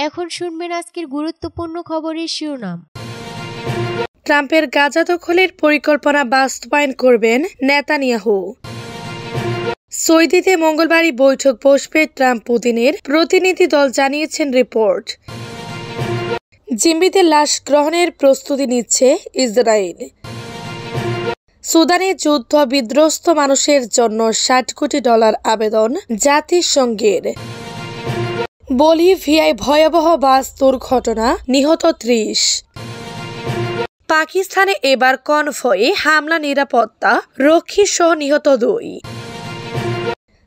এখন শুনবেন আজকের গুরুত্বপূর্ণ খবরের শিরোনাম। ট্রাম্পের গাজা দখলের পরিকল্পনা বাস্তবায়ন করবেন নেতানিয়াহু। সৌদিতে মঙ্গলবারই বৈঠক বসবে ট্রাম্প পুতিনের প্রতিনিধি দল, জানিয়েছেন রিপোর্ট। জিম্বিতে লাশ গ্রহণের প্রস্তুতি নিচ্ছে ইসরায়েল। সুদানে যুদ্ধ বিধ্বস্ত মানুষের জন্য $60 কোটি আবেদন জাতিসংঘের। বলিভিয়ায় ভয়াবহ বাস দুর্ঘটনা, নিহত 30। পাকিস্তানে এবার কনভয়ে হামলা, নিরাপত্তা রক্ষী সহ নিহত 2।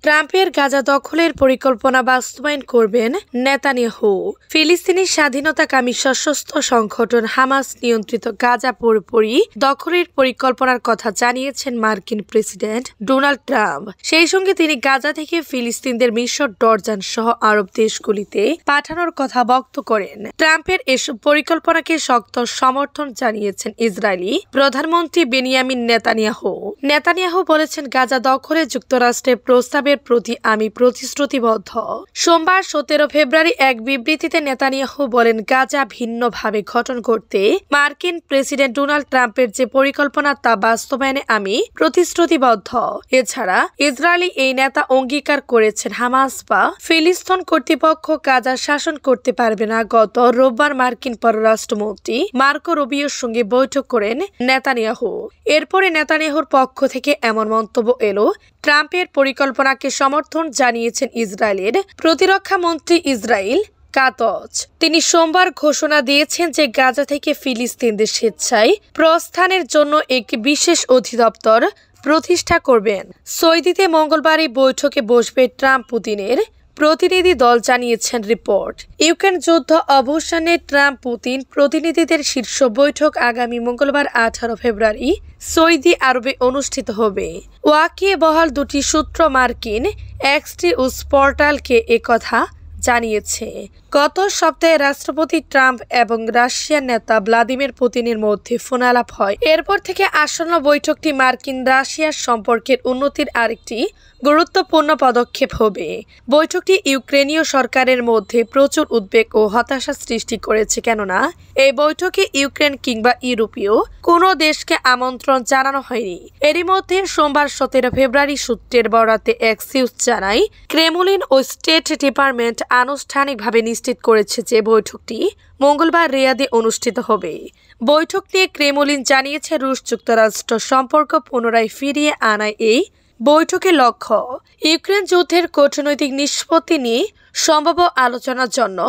ট্রাম্পের গাজা দখলের পরিকল্পনা বাস্তবায়ন করবেন নেতানিয়াহু। ফিলিস্তিনি স্বাধীনতাকামী সশস্ত্র সংগঠন হামাস নিয়ন্ত্রিত গাজা পুরোপুরি দখলের পরিকল্পনার কথা জানিয়েছেন মার্কিন প্রেসিডেন্ট ডোনাল্ড ট্রাম্প। সেই সঙ্গে তিনি গাজা থেকে ফিলিস্তিনদের মিশর, জর্ডান সহ আরব দেশগুলিতে পাঠানোর কথা ব্যক্ত করেন। ট্রাম্পের এসব পরিকল্পনাকে শক্ত সমর্থন জানিয়েছেন ইসরায়েলি প্রধানমন্ত্রী বেনিয়ামিন নেতানিয়াহু। নেতানিয়াহু বলেছেন, গাজা দখলে যুক্তরাষ্ট্রের প্রস্তাবের প্রতি আমি প্রতিশ্রুতিবদ্ধ। সোমবার 17 ফেব্রুয়ারি এক বিবৃতিতে নেতানিয়াহু বলেন, গাজা ভিন্নভাবে গঠন করতে মার্কিন প্রেসিডেন্ট ডোনাল্ড ট্রাম্পের যে পরিকল্পনা তা বাস্তবায়নে আমি প্রতিশ্রুতিবদ্ধ। এছাড়া ইসরায়েলি এই নেতা অঙ্গীকার করেছেন, হামাস বা ফিলিস্তিন কর্তৃপক্ষ গাজা শাসন করতে পারবে না। গত রোববার মার্কিন পররাষ্ট্রমন্ত্রী মার্কো রুবিওর সঙ্গে বৈঠক করেন নেতানিয়াহু। এরপরে নেতানিয়াহুর পক্ষ থেকে এমন মন্তব্য এলো। ট্রাম্পের পরিকল্পনাকে সমর্থন জানিয়েছেন ইসরায়েলের প্রতিরক্ষা মন্ত্রী ইসরায়েল কাতজ। তিনি সোমবার ঘোষণা দিয়েছেন যে গাজা থেকে ফিলিস্তিনদের স্বেচ্ছায় প্রস্থানের জন্য একটি বিশেষ অধিদপ্তর প্রতিষ্ঠা করবেন। সৌদিতে মঙ্গলবারই বৈঠকে বসবে ট্রাম্প পুতিনের প্রতিনিধি দল, জানিয়েছেন রিপোর্ট। ইউক্রেন যুদ্ধ অবসানে ট্রাম্প পুতিন প্রতিনিধিদের শীর্ষ বৈঠক আগামী মঙ্গলবার 18 ফেব্রুয়ারি সৌদি আরবে অনুষ্ঠিত হবে। ওয়াকিবহাল দুটি সূত্র মার্কিন এক্স পোর্টালকে একথা জানিয়েছে। গত সপ্তাহে রাষ্ট্রপতি ট্রাম্প এবং রাশিয়ার নেতা ভ্লাদিমির পুতিনের মধ্যে ফোনালাপ হয়। এরপর থেকে আসন্ন বৈঠকটি মার্কিন রাশিয়ার সম্পর্কের উন্নতির আরেকটি গুরুত্বপূর্ণ পদক্ষেপ হবে। বৈঠকটি ইউক্রেনীয় সরকারের মধ্যে প্রচুর উদ্বেগ ও হতাশা সৃষ্টি করেছে, কেননা এই বৈঠকে ইউক্রেন কিংবা ইউরোপীয় কোনো দেশকে আমন্ত্রণ জানানো হয়নি। এরই মধ্যে সোমবার 17 ফেব্রুয়ারি সূত্রের বরাতে এক্সিউজ জানায়, ক্রেমলিন ও স্টেট ডিপার্টমেন্ট আনুষ্ঠানিকভাবে নিশ্চিত করেছে যে বৈঠকটি মঙ্গলবার রিয়াদে অনুষ্ঠিত হবে। বৈঠক নিয়ে ক্রেমলিন জানিয়েছে, রুশ যুক্তরাষ্ট্র সম্পর্ক পুনরায় ফিরিয়ে আনায় এই বৈঠকের লক্ষ্য। ইউক্রেন যুদ্ধের কূটনৈতিক নিষ্পত্তি নিয়ে সম্ভাব্য আলোচনার জন্য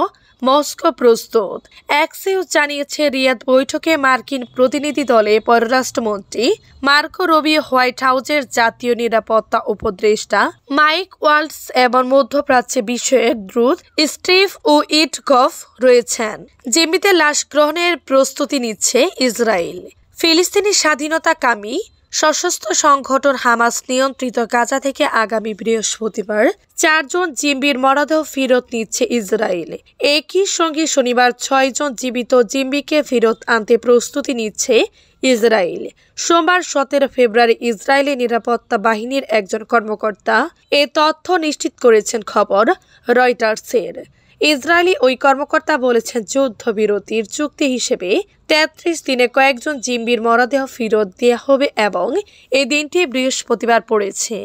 মস্কো প্রস্তুত। এক্সিউজ জানিয়েছে, রিয়াদ বৈঠকে মার্কিন প্রতিনিধি দলে পররাষ্ট্রমন্ত্রী মার্কো রুবিও, হোয়াইট হাউসের জাতীয় নিরাপত্তা উপদেষ্টা মাইক ওয়ালটস এবং মধ্যপ্রাচ্য বিষয়ের দূত স্টিভ উইটকফ রয়েছেন। জিম্বিতে লাশ গ্রহণের প্রস্তুতি নিচ্ছে ইসরায়েল। ফিলিস্তিনি স্বাধীনতাকামী সশস্ত্র সংগঠন হামাস নিয়ন্ত্রিত গাজা থেকে আগামী বৃহস্পতিবার 4 জন জিম্বির মরদেহ ফেরত নিচ্ছে ইসরায়েল। একই সঙ্গে শনিবার 6 জন জীবিত জিম্বিকে ফেরত আনতে প্রস্তুতি নিচ্ছে ইসরায়েল। সোমবার 17 ফেব্রুয়ারি ইসরায়েলি নিরাপত্তা বাহিনীর একজন কর্মকর্তা এ তথ্য নিশ্চিত করেছেন, খবর রয়টার্সের। ইসরায়েলি ওই কর্মকর্তা বলেছেন, যুদ্ধবিরতির চুক্তি হিসেবে 33 দিনে কয়েকজন জিম্বির মরদেহ ফেরত দেওয়া হবে এবং এই দিনটি বৃহস্পতিবার পড়েছে।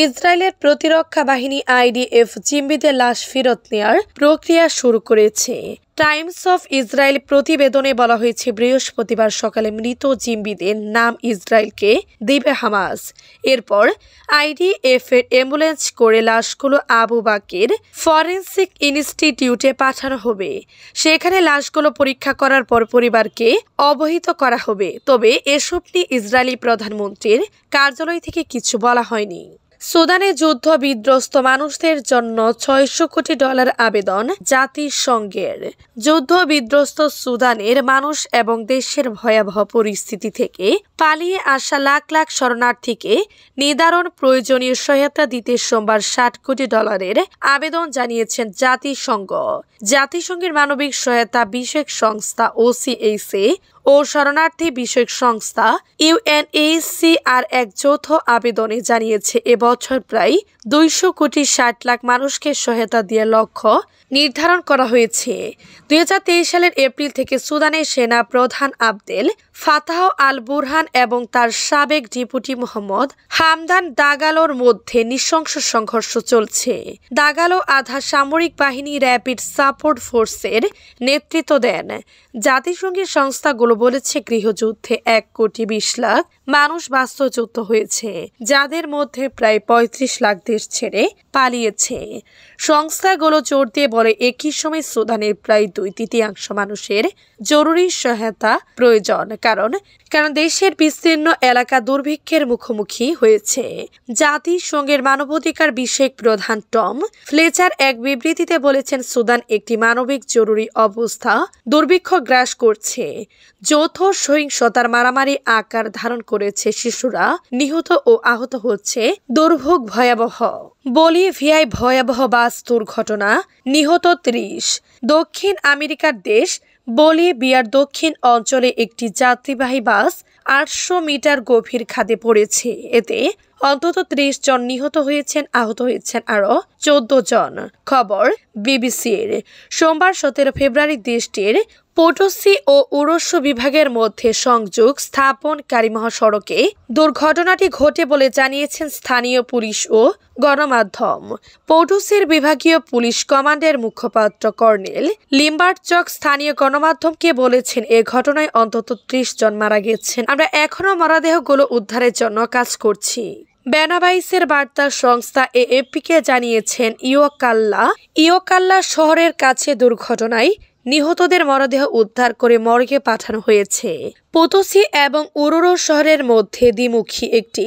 ইসরায়েলের প্রতিরক্ষা বাহিনী IDF জিম্বিদের লাশ ফেরত নেওয়ার প্রক্রিয়া শুরু করেছে। টাইমস অফ ইসরায়েল প্রতিবেদনে বলা হয়েছে, বৃহস্পতিবার সকালে মৃত জিম্বিদের নাম ইসরায়েলকে দেবে হামাস। এরপর IDF এর অ্যাম্বুলেন্স করে লাশগুলো আবু বাকের ফরেনসিক ইনস্টিটিউটে পাঠানো হবে। সেখানে লাশগুলো পরীক্ষা করার পর পরিবারকে অবহিত করা হবে। তবে এসব নিয়ে ইসরায়েলি প্রধানমন্ত্রীর কার্যালয় থেকে কিছু বলা হয়নি। সুদানে যুদ্ধ বিধ্বস্ত মানুষদের জন্য $600 কোটি আবেদন জাতিসংঘের। যুদ্ধ বিধ্বস্ত সুদানের মানুষ এবং দেশের ভয়াবহ পরিস্থিতি থেকে পালিয়ে আসা লাখ লাখ শরণার্থীকে নিদারুণ প্রয়োজনীয় সহায়তা দিতে সোমবার $60 কোটি আবেদন জানিয়েছেন জাতিসংঘ। জাতিসংঘের মানবিক সহায়তা বিষয়ক সংস্থা OCHA ও শরণার্থী বিষয়ক সংস্থা UNHCR এক যৌথ আবেদনে জানিয়েছে এবছর প্রায় 200 কোটি 60 লাখ মানুষকে সহায়তা দিয়ে লক্ষ্য নির্ধারণ করা হয়েছে। 2023 সালের এপ্রিল থেকে সুদানের সেনা প্রধান আবদেল ফাতাহ আল বুরহান এবং তার সাবেক ডেপুটি মোহাম্মদ হামদান দাগালোর মধ্যে নৃশংস সংঘর্ষ চলছে। দাগালো আধা সামরিক বাহিনী র্যাপিড সাপোর্ট ফোর্সের নেতৃত্ব দেন। জাতিসংঘের সংস্থাগুলো বলেছে গৃহযুদ্ধে 1 কোটি 20 লাখ মানুষ বাস্তুচ্যুত হয়েছে, যাদের মধ্যে প্রায় 35 লাখ দেশ ছেড়ে পালিয়েছে। সংস্থাগুলো জোর দিয়ে বলে একই সময় সুদানের প্রায় 2/3 মানুষের জরুরি সহায়তা প্রয়োজন, কারণ দেশের বিস্তীর্ণ এলাকা দুর্ভিক্ষের মুখোমুখি হয়েছে। জাতিসংঘের মানবাধিকার বিষয়ক প্রধান টম ফ্লেচার এক বিবৃতিতে বলেছেন, সুদান একটি মানবিক জরুরি অবস্থা দুর্ভিক্ষ গ্রাস করছে। যৌথ সহিংসতার মারামারি আকার ধারণ করেছে, শিশুরা নিহত ও আহত হচ্ছে, দুর্ভোগ ভয়াবহ। বলিভিয়ায় ভয়াবহ বাস দুর্ঘটনা, নিহত 30। দক্ষিণ আমেরিকার দেশ বলিভিয়ার দক্ষিণ অঞ্চলে একটি যাত্রীবাহী বাস 800 মিটার গভীর খাদে পড়েছে। এতে অন্তত 30 জন নিহত হয়েছেন, আহত হয়েছেন আরও 14 জন। খবর বিবিসির। সোমবার 17 ফেব্রুয়ারি দেশটির পোটোসি ও উরস্য বিভাগের মধ্যে সংযোগ স্থাপনকারী মহাসড়কে দুর্ঘটনাটি ঘটে বলে জানিয়েছেন স্থানীয় পুলিশ ও গণমাধ্যম। পোটোসির বিভাগীয় পুলিশ কমান্ডের মুখপাত্র কর্নেল লিম্বার্টচক স্থানীয় গণমাধ্যমকে বলেছেন, এ ঘটনায় অন্তত 30 জন মারা গেছেন। আমরা এখনও মরদেহগুলো উদ্ধারের জন্য কাজ করছি। বেনাবাইসের বার্তা সংস্থা AFP-কে জানিয়েছেন ইয়োকাল্লা শহরের কাছে দুর্ঘটনায় নিহতদের মরদেহ উদ্ধার করে মর্গে পাঠানো হয়েছে। পোটোসি এবং উরুরো শহরের মধ্যে দ্বিমুখী একটি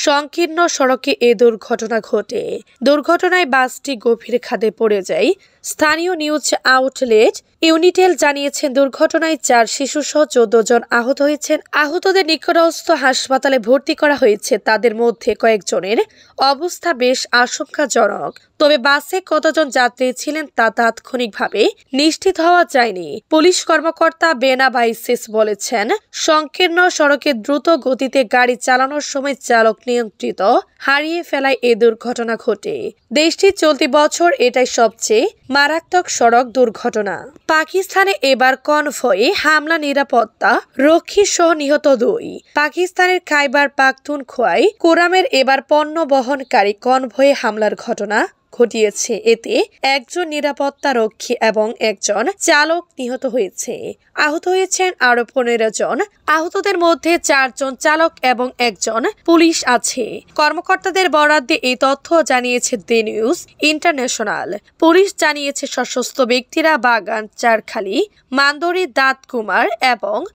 সংকীর্ণ সড়কে এ দুর্ঘটনা ঘটে। দুর্ঘটনায় বাসটি গভীর খাদে পড়ে যায়। স্থানীয় নিউজ আউটলেট ইউনিটেল জানিয়েছেন, দুর্ঘটনায় 4 শিশুসহ 14 জন আহত হয়েছেন। আহতদের নিকটস্থ হাসপাতালে ভর্তি করা হয়েছে। তাদের মধ্যে কয়েকজনের অবস্থা বেশ আশঙ্কাজনক। তবে বাসে কতজন যাত্রী ছিলেন তা তাৎক্ষণিকভাবে নিশ্চিত হওয়া যায়নি। পুলিশ কর্মকর্তা বেনাবাইসেস বলেছেন, সংকীর্ণ সড়কে দ্রুত গতিতে গাড়ি চালানোর সময় চালক নিয়ন্ত্রিত হারিয়ে ফেলায় এ দুর্ঘটনা ঘটে। দেশটির চলতি বছর এটাই সবচেয়ে মারাত্মক সড়ক দুর্ঘটনা। পাকিস্তানে এবার কনভয়ে হামলা, নিরাপত্তা রক্ষী সহ নিহত 2। পাকিস্তানের খাইবার পাখতুনখোয়ায় কোরামের এবার পণ্য বহনকারী কনভয়ে হামলার ঘটনা ঘটিয়েছে। এতে একজন নিরাপত্তা রক্ষী এবং একজন চালক নিহত হয়েছে। আহত হয়েছেন আরো 15 জন। আহতদের মধ্যে 4 জন চালক এবং একজন পুলিশ আছে। কর্মকর্তাদের বরাত দিয়ে এই তথ্য জানিয়েছে দি নিউজ ইন্টারন্যাশনাল। পুলিশ জানিয়েছে, সশস্ত্র ব্যক্তিরা বাগান, চারখালি, মান্দরি, দাঁতকুমার এবং